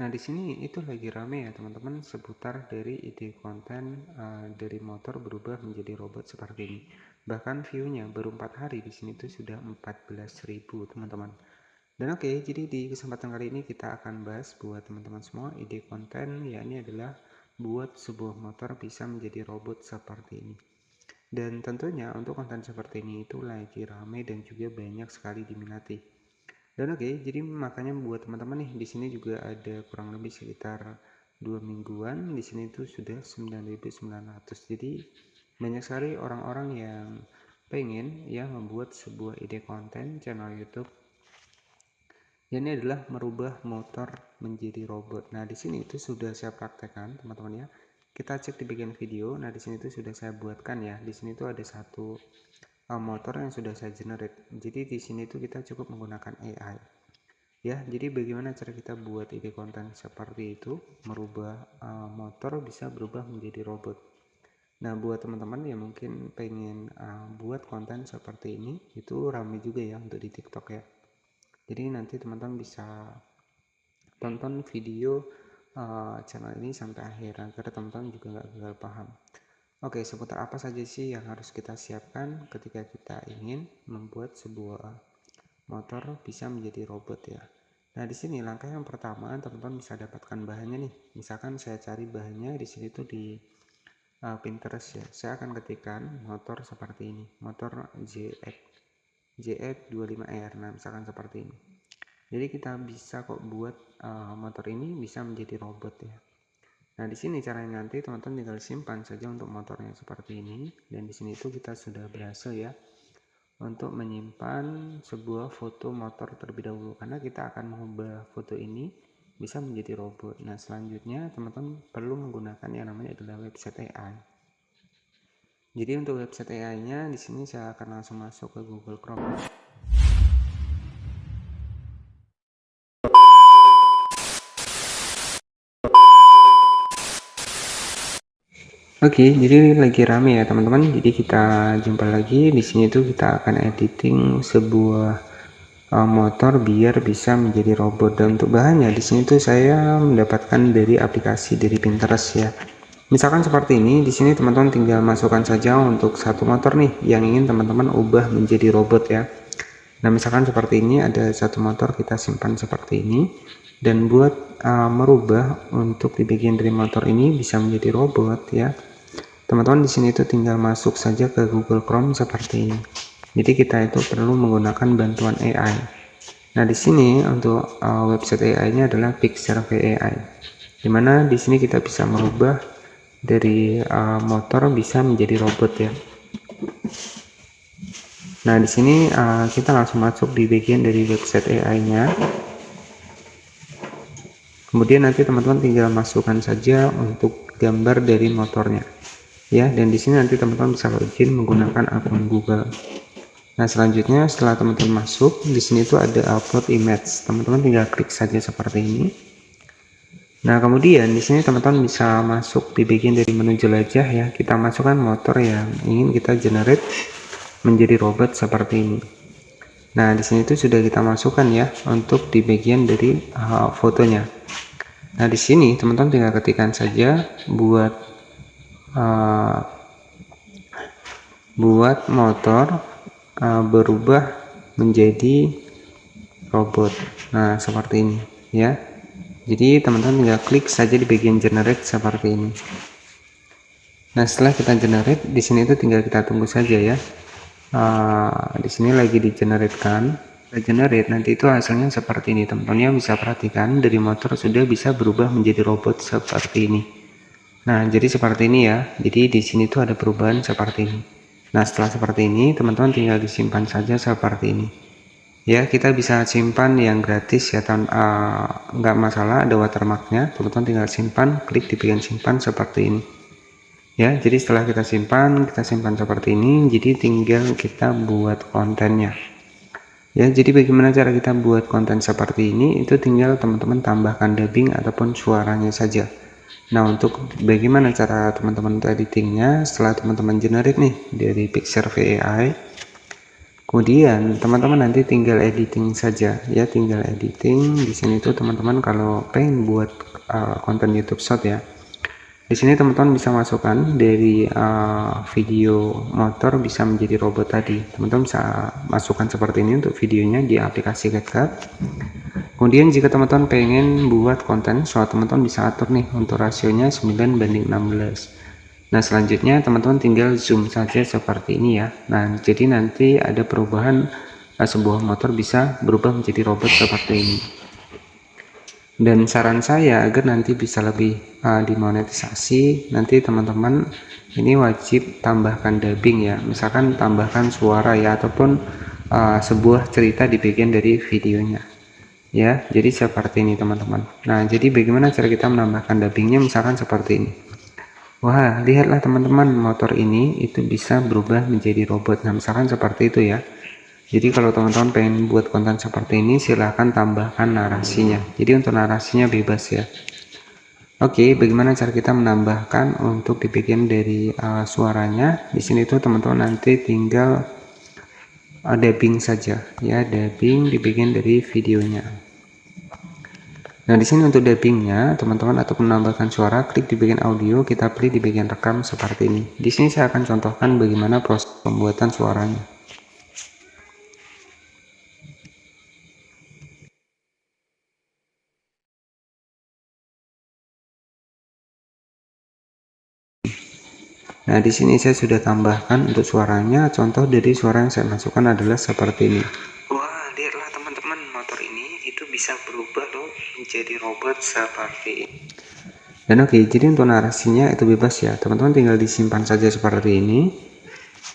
Nah, di sini itu lagi rame ya teman-teman seputar dari ide konten dari motor berubah menjadi robot seperti ini. Bahkan view-nya baru 4 hari di sini tuh sudah 14.000 teman-teman. Dan oke, jadi di kesempatan kali ini kita akan bahas buat teman-teman semua ide konten, ya ini adalah buat sebuah motor bisa menjadi robot seperti ini. Dan tentunya untuk konten seperti ini itu lagi rame dan juga banyak sekali diminati. Dan oke, jadi makanya buat teman-teman nih di sini juga ada kurang lebih sekitar 2 mingguan di sini itu sudah 9.900. Jadi banyak sekali orang-orang yang pengen ya membuat sebuah ide konten channel YouTube. Ini adalah merubah motor menjadi robot. Nah, di sini itu sudah saya praktekkan, teman-teman ya. Kita cek di bagian video. Nah, di sini itu sudah saya buatkan ya. Di sini itu ada satu motor yang sudah saya generate. Jadi di sini itu kita cukup menggunakan AI. Ya, jadi bagaimana cara kita buat ide konten seperti itu, merubah motor bisa berubah menjadi robot. Nah, buat teman-teman yang mungkin pengen buat konten seperti ini, itu ramai juga ya untuk di TikTok ya. Jadi nanti teman-teman bisa tonton video channel ini sampai akhir agar teman-teman juga nggak gagal paham. Oke, seputar apa saja sih yang harus kita siapkan ketika kita ingin membuat sebuah motor bisa menjadi robot ya. Nah, di sini langkah yang pertama teman-teman bisa dapatkan bahannya nih. Misalkan saya cari bahannya di sini tuh di Pinterest ya. Saya akan ketikkan motor seperti ini, motor JX25R. Nah, misalkan seperti ini. Jadi kita bisa kok buat motor ini bisa menjadi robot ya. Nah, di sini caranya nanti teman-teman tinggal simpan saja untuk motornya seperti ini, dan di sini itu kita sudah berhasil ya untuk menyimpan sebuah foto motor terlebih dahulu, karena kita akan mengubah foto ini bisa menjadi robot. Nah, selanjutnya teman-teman perlu menggunakan yang namanya adalah website AI. Jadi untuk website AI-nya di sini saya akan langsung masuk ke Google Chrome. Oke, jadi lagi rame ya teman-teman. Jadi kita jumpa lagi di sini tuh kita akan editing sebuah motor biar bisa menjadi robot. Dan untuk bahannya di sini tuh saya mendapatkan dari aplikasi dari Pinterest ya. Misalkan seperti ini, di sini teman-teman tinggal masukkan saja untuk satu motor nih yang ingin teman-teman ubah menjadi robot ya. Nah, misalkan seperti ini ada satu motor, kita simpan seperti ini. Dan buat merubah untuk di bagian dari motor ini bisa menjadi robot ya. Teman-teman di sini itu tinggal masuk saja ke Google Chrome seperti ini. Jadi kita itu perlu menggunakan bantuan AI. Nah, di sini untuk website AI-nya adalah Pixelv AI. Dimana di sini kita bisa merubah dari motor bisa menjadi robot ya. Nah, di sini kita langsung masuk di bagian dari website AI-nya. Kemudian nanti teman-teman tinggal masukkan saja untuk gambar dari motornya. Ya, dan di sini nanti teman-teman bisa login menggunakan akun Google. Nah, selanjutnya setelah teman-teman masuk, di sini tuh ada upload image. Teman-teman tinggal klik saja seperti ini. Nah, kemudian di sini teman-teman bisa masuk di bagian dari menu jelajah ya. Kita masukkan motor yang ingin kita generate menjadi robot seperti ini. Nah, di sini tuh sudah kita masukkan ya untuk di bagian dari fotonya. Nah, di sini teman-teman tinggal ketikkan saja buat motor berubah menjadi robot. Nah, seperti ini ya. Jadi teman-teman tinggal klik saja di bagian generate seperti ini. Nah, setelah kita generate di sini itu tinggal kita tunggu saja ya. Di sini lagi di generate nanti itu hasilnya seperti ini. Teman-teman bisa perhatikan dari motor sudah bisa berubah menjadi robot seperti ini. Nah, jadi seperti ini ya. Jadi di sini tuh ada perubahan seperti ini. Nah, setelah seperti ini teman-teman tinggal disimpan saja seperti ini ya. Kita bisa simpan yang gratis ya, nggak masalah, ada watermarknya. Teman-teman tinggal simpan, klik di bagian simpan seperti ini ya. Jadi setelah kita simpan seperti ini. Jadi tinggal kita buat kontennya ya. Jadi bagaimana cara kita buat konten seperti ini, itu tinggal teman-teman tambahkan dubbing ataupun suaranya saja. Nah, untuk bagaimana cara teman-teman untuk editingnya, setelah teman-teman generate nih dari Pixelv AI, Kemudian teman-teman nanti tinggal editing saja ya, tinggal editing. Di sini tuh teman-teman kalau pengen buat konten YouTube Short ya, di sini teman-teman bisa masukkan dari video motor bisa menjadi robot tadi. Teman-teman bisa masukkan seperti ini untuk videonya di aplikasi CapCut. Kemudian jika teman-teman pengen buat konten short, teman-teman bisa atur nih untuk rasionya 9:16. Nah, selanjutnya teman-teman tinggal zoom saja seperti ini ya. Nah, jadi nanti ada perubahan, sebuah motor bisa berubah menjadi robot seperti ini. Dan saran saya agar nanti bisa lebih dimonetisasi, nanti teman-teman ini wajib tambahkan dubbing ya. Misalkan tambahkan suara ya, ataupun sebuah cerita di bagian dari videonya. Ya, jadi seperti ini teman-teman. Nah, jadi bagaimana cara kita menambahkan dubbingnya? Misalkan seperti ini. Wah, lihatlah teman-teman, motor ini itu bisa berubah menjadi robot. Nah, misalkan seperti itu ya. Jadi kalau teman-teman pengen buat konten seperti ini, silahkan tambahkan narasinya. Jadi untuk narasinya bebas ya. Oke, bagaimana cara kita menambahkan untuk di bagian dari suaranya? Di sini tuh teman-teman nanti tinggal dubbing saja ya, dubbing di bagian dari videonya. Nah, di sini untuk dubbingnya, teman-teman atau menambahkan suara, klik di bagian audio, kita pilih di bagian rekam seperti ini. Di sini saya akan contohkan bagaimana proses pembuatan suaranya. Nah, di sini saya sudah tambahkan untuk suaranya. Contoh dari suara yang saya masukkan adalah seperti ini. Wah, lihatlah teman-teman, motor ini itu bisa berubah loh menjadi robot seperti ini. Dan oke, jadi untuk narasinya itu bebas ya, teman-teman tinggal disimpan saja seperti ini.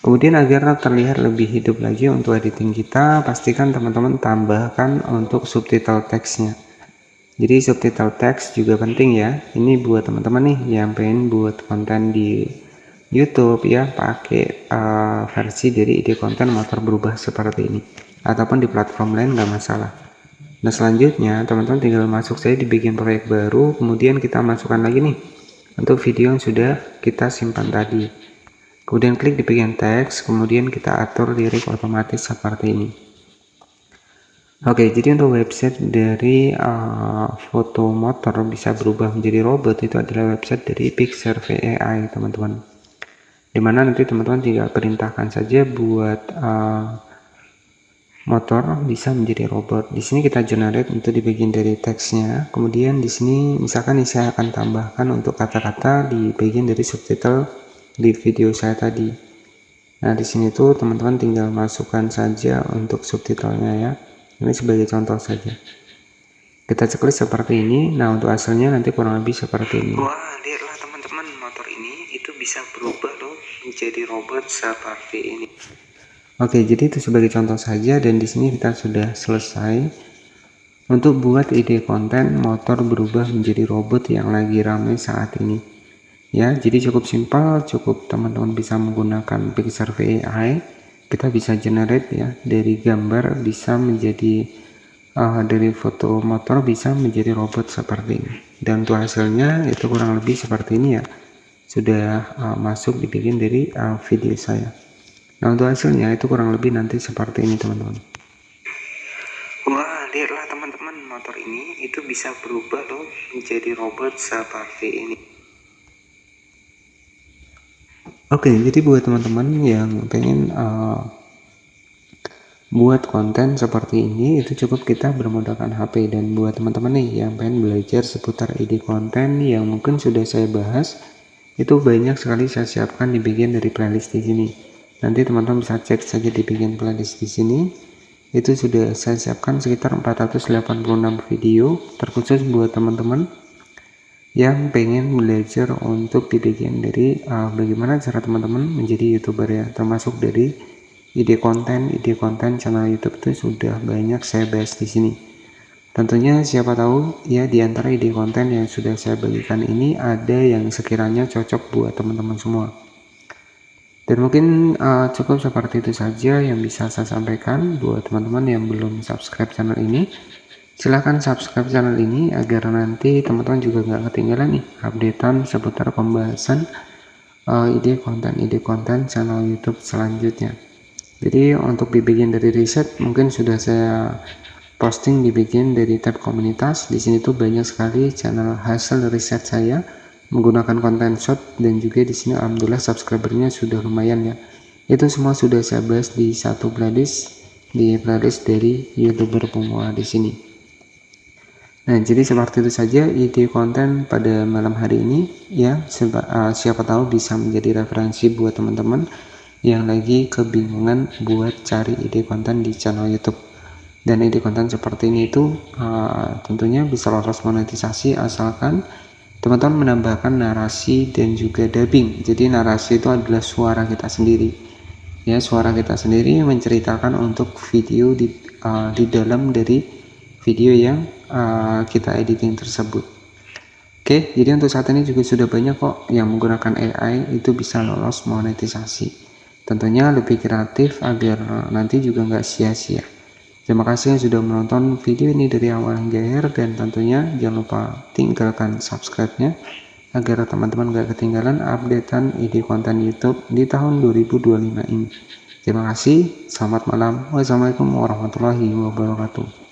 Kemudian agar terlihat lebih hidup lagi untuk editing kita, pastikan teman-teman tambahkan untuk subtitle teksnya. Jadi subtitle teks juga penting ya. Ini buat teman-teman nih yang pengen buat konten di YouTube ya, pakai versi dari ide konten motor berubah seperti ini, ataupun di platform lain nggak masalah. Nah, selanjutnya teman-teman tinggal masuk saya di bagian proyek baru, kemudian kita masukkan lagi nih untuk video yang sudah kita simpan tadi. Kemudian klik di bagian teks, kemudian kita atur lirik otomatis seperti ini. Oke, jadi untuk website dari foto motor bisa berubah menjadi robot itu adalah website dari Pixarve AI teman-teman. Dimana nanti teman-teman tinggal perintahkan saja buat motor bisa menjadi robot. Di sini kita generate untuk di bagian dari teksnya. Kemudian di sini misalkan saya akan tambahkan untuk kata-kata di bagian dari subtitle di video saya tadi. Nah, di sini tuh teman-teman tinggal masukkan saja untuk subtitlenya ya. Ini sebagai contoh saja. Kita checklist seperti ini. Nah, untuk hasilnya nanti kurang lebih seperti ini. Wah, lihatlah teman-teman, motor ini itu bisa berubah loh menjadi robot seperti ini. Oke, jadi itu sebagai contoh saja, dan di sini kita sudah selesai untuk buat ide konten motor berubah menjadi robot yang lagi ramai saat ini. Ya, jadi cukup simpel, cukup teman-teman bisa menggunakan Pixarve AI. Kita bisa generate ya dari gambar bisa menjadi dari foto motor bisa menjadi robot seperti ini. Dan untuk hasilnya itu kurang lebih seperti ini ya. Sudah masuk di bagian dari video saya. Nah, untuk hasilnya itu kurang lebih nanti seperti ini teman-teman. Wah, lihatlah teman-teman, motor ini itu bisa berubah loh menjadi robot seperti ini. Oke, jadi buat teman-teman yang pengen buat konten seperti ini itu cukup kita bermodalkan HP. Dan buat teman-teman nih yang pengen belajar seputar ide konten yang mungkin sudah saya bahas, itu banyak sekali saya siapkan di bagian dari playlist di sini. Nanti teman-teman bisa cek saja di bagian playlist di sini. Itu sudah saya siapkan sekitar 486 video terkhusus buat teman-teman yang pengen belajar untuk di bagian dari bagaimana cara teman-teman menjadi YouTuber ya, termasuk dari ide konten channel YouTube itu sudah banyak saya bahas di sini. Tentunya siapa tahu ya di antara ide konten yang sudah saya bagikan ini ada yang sekiranya cocok buat teman-teman semua. Dan mungkin cukup seperti itu saja yang bisa saya sampaikan. Buat teman-teman yang belum subscribe channel ini, silahkan subscribe channel ini agar nanti teman-teman juga nggak ketinggalan nih updatean seputar pembahasan ide konten channel YouTube selanjutnya. Jadi untuk di bagian dari riset mungkin sudah saya posting di bagian dari tab komunitas. Di sini tuh banyak sekali channel hasil riset saya menggunakan konten short, dan juga di sini alhamdulillah subscribernya sudah lumayan ya. Itu semua sudah saya bahas di satu playlist, di playlist dari YouTuber pemula di sini. Nah, jadi seperti itu saja ide konten pada malam hari ini ya. Siapa tahu bisa menjadi referensi buat teman-teman yang lagi kebingungan buat cari ide konten di channel YouTube. Dan ide konten seperti ini itu tentunya bisa lolos monetisasi asalkan teman-teman menambahkan narasi dan juga dubbing. Jadi narasi itu adalah suara kita sendiri ya, suara kita sendiri menceritakan untuk video di dalam dari video yang kita editing tersebut. Oke, jadi untuk saat ini juga sudah banyak kok yang menggunakan AI itu bisa lolos monetisasi. Tentunya lebih kreatif agar nanti juga nggak sia-sia. Terima kasih yang sudah menonton video ini dari awal hingga akhir, dan tentunya jangan lupa tinggalkan subscribe-nya agar teman-teman gak ketinggalan updatean ide konten YouTube di tahun 2025 ini. Terima kasih, selamat malam. Wassalamualaikum warahmatullahi wabarakatuh.